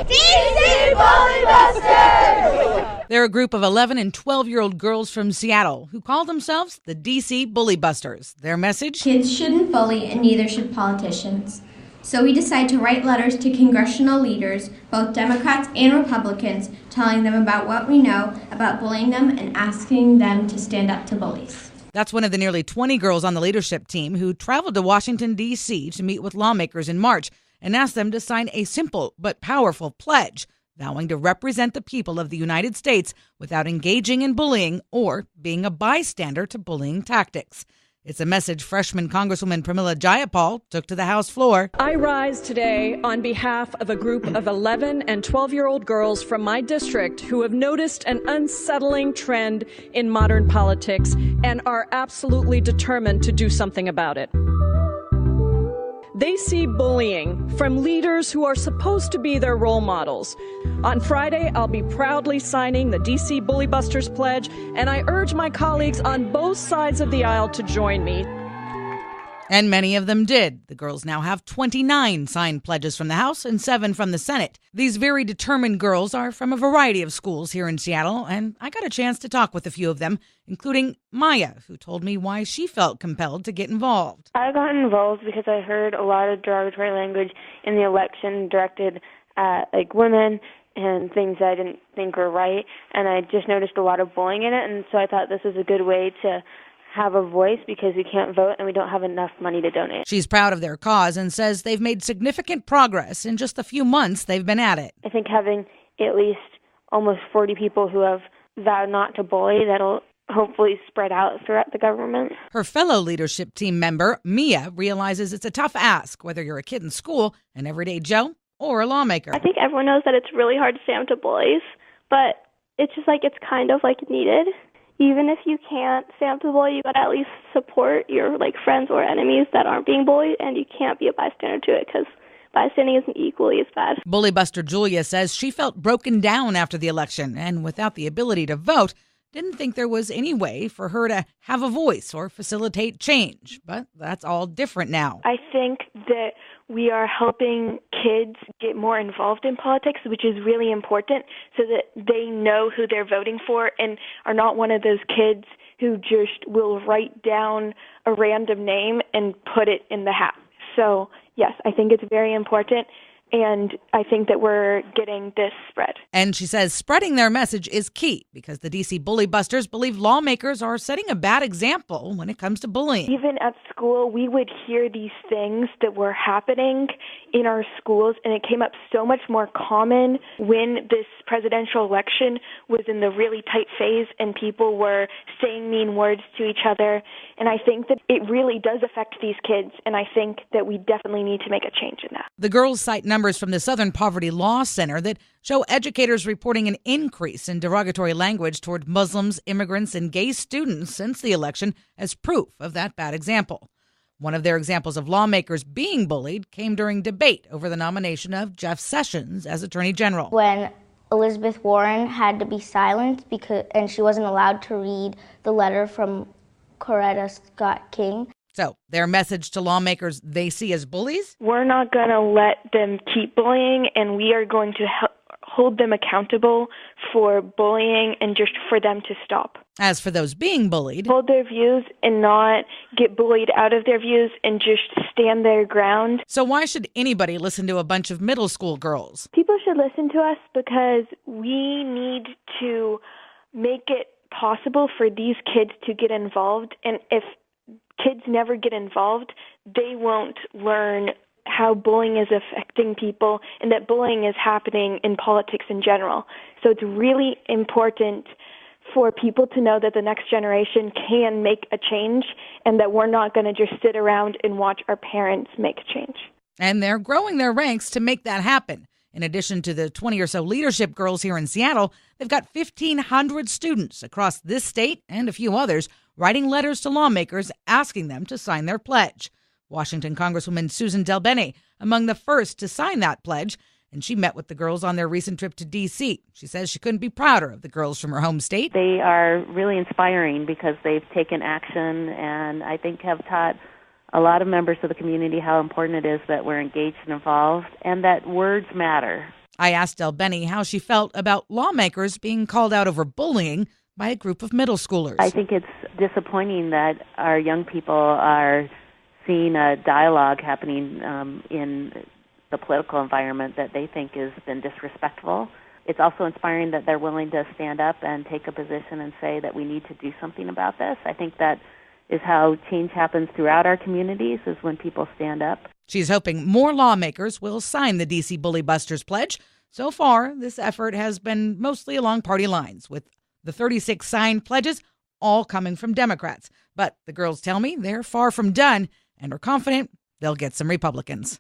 DC Bully Busters! They're a group of 11 and 12-year-old girls from Seattle who call themselves the DC Bully Busters. Their message? Kids shouldn't bully, and neither should politicians. So we decided to write letters to congressional leaders, both Democrats and Republicans, telling them about what we know about bullying them and asking them to stand up to bullies. That's one of the nearly 20 girls on the leadership team who traveled to Washington, D.C. to meet with lawmakers in March and asked them to sign a simple but powerful pledge, vowing to represent the people of the United States without engaging in bullying or being a bystander to bullying tactics. It's a message freshman Congresswoman Pramila Jayapal took to the House floor. I rise today on behalf of a group of 11 and 12-year-old girls from my district who have noticed an unsettling trend in modern politics and are absolutely determined to do something about it. They see bullying from leaders who are supposed to be their role models. On Friday, I'll be proudly signing the DC Bully Busters Pledge, and I urge my colleagues on both sides of the aisle to join me. And many of them did. The girls now have 29 signed pledges from the House and 7 from the Senate. These very determined girls are from a variety of schools here in Seattle, and I got a chance to talk with a few of them, including Maya, who told me why she felt compelled to get involved. I got involved because I heard a lot of derogatory language in the election directed at women and things I didn't think were right, and I just noticed a lot of bullying in it, and so I thought this was a good way to have a voice because we can't vote and we don't have enough money to donate. She's proud of their cause and says they've made significant progress in just the few months they've been at it. I think having at least almost 40 people who have vowed not to bully, that'll hopefully spread out throughout the government. Her fellow leadership team member, Mia, realizes it's a tough ask, whether you're a kid in school, an everyday Joe, or a lawmaker. I think everyone knows that it's really hard to stand up to bullies, but it's just it's kind of needed. Even if you can't stand up to the bully, you got to at least support your friends or enemies that aren't being bullied, and you can't be a bystander to it because bystanding isn't equally as bad. Bully buster Julia says she felt broken down after the election and without the ability to vote, didn't think there was any way for her to have a voice or facilitate change. But that's all different now. I think that we are helping kids get more involved in politics, which is really important so that they know who they're voting for and are not one of those kids who just will write down a random name and put it in the hat. So, yes, I think it's very important. And I think that we're getting this spread. And she says spreading their message is key because the DC Bully Busters believe lawmakers are setting a bad example when it comes to bullying. Even at school, we would hear these things that were happening in our schools, and it came up so much more common when this presidential election was in the really tight phase and people were saying mean words to each other. And I think that it really does affect these kids, and I think that we definitely need to make a change in that. The girls cite numbers from the Southern Poverty Law Center that show educators reporting an increase in derogatory language toward Muslims, immigrants, and gay students since the election as proof of that bad example. One of their examples of lawmakers being bullied came during debate over the nomination of Jeff Sessions as Attorney General. When Elizabeth Warren had to be silenced and she wasn't allowed to read the letter from Coretta Scott King. So their message to lawmakers they see as bullies? We're not going to let them keep bullying, and we are going to hold them accountable for bullying and just for them to stop. As for those being bullied, hold their views and not get bullied out of their views and just stand their ground. So why should anybody listen to a bunch of middle school girls? People should listen to us because we need to make it possible for these kids to get involved, and if kids never get involved, they won't learn how bullying is affecting people and that bullying is happening in politics in general. So it's really important for people to know that the next generation can make a change and that we're not going to just sit around and watch our parents make a change. And they're growing their ranks to make that happen. In addition to the 20 or so leadership girls here in Seattle, they've got 1,500 students across this state and a few others writing letters to lawmakers asking them to sign their pledge. Washington Congresswoman Susan DelBene among the first to sign that pledge, and she met with the girls on their recent trip to D.C. She says she couldn't be prouder of the girls from her home state. They are really inspiring because they've taken action and I think have taught a lot of members of the community how important it is that we're engaged and involved and that words matter. I asked Del Benny how she felt about lawmakers being called out over bullying by a group of middle schoolers. I think it's disappointing that our young people are seeing a dialogue happening in the political environment that they think has been disrespectful. It's also inspiring that they're willing to stand up and take a position and say that we need to do something about this. I think that is how change happens throughout our communities, is when people stand up. She's hoping more lawmakers will sign the D.C. Bully Busters pledge. So far, this effort has been mostly along party lines, with the 36 signed pledges all coming from Democrats. But the girls tell me they're far from done and are confident they'll get some Republicans.